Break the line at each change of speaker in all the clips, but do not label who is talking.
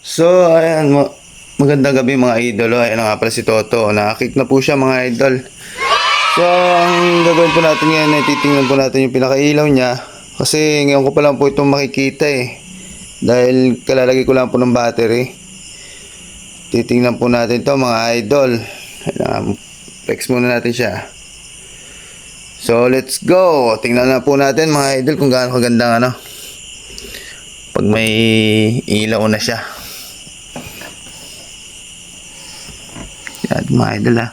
So, ayan, magandang gabi mga idol. Ayan na nga pala si Toto. Nakakik na po siya mga idol. So, ang gagawin po natin ngayon ay titingnan po natin yung pinakailaw niya. Kasi ngayon ko pa lang po itong makikita eh. Dahil kalalagay ko lang po ng battery. Titingnan po natin ito mga idol. Ayan, flex muna natin siya. So, let's go. Tingnan na po natin mga idol kung gaano kagandang ano. Pag may ilaw na siya. Yan mga idol ha.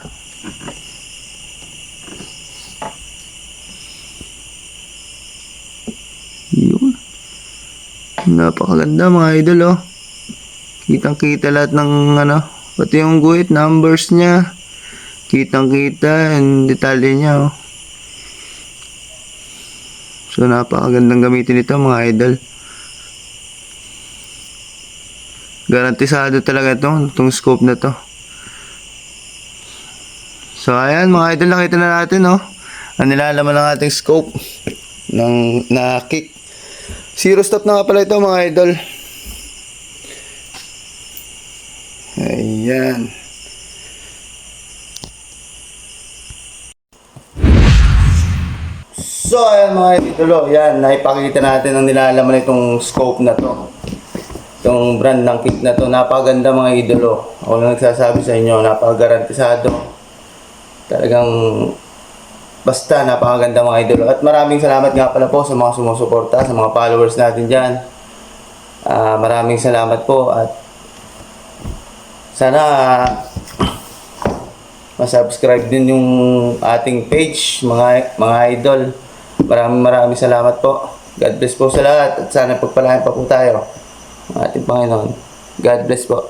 Yun. Napakaganda mga idol oh. Kitang kita lahat ng ano. Pati yung guhit, numbers niya. Kitang kita and detalye niya oh. So napakagandang gamitin ito mga idol. Garantisado talaga itong scope na to. So ayan mga idol, nakita na natin oh. Ang nilalaman ng ating scope na kick. Zero stop na nga pala ito mga idol. Ayan. So ayan mga idol, yan, naipakita natin ang nilalaman itong scope na to. Itong brand ng kick na to, napakaganda mga idolo. Ako lang nagsasabi sa inyo, napakagarantisado. Talagang basta napakaganda mga idolo. At maraming salamat nga pala po sa mga sumusuporta, sa mga followers natin dyan. Maraming salamat po at sana masubscribe din yung ating page mga idol. Maraming salamat po. God bless po sa lahat at sana pagpalain pa po tayo ng ating Panginoon. God bless po.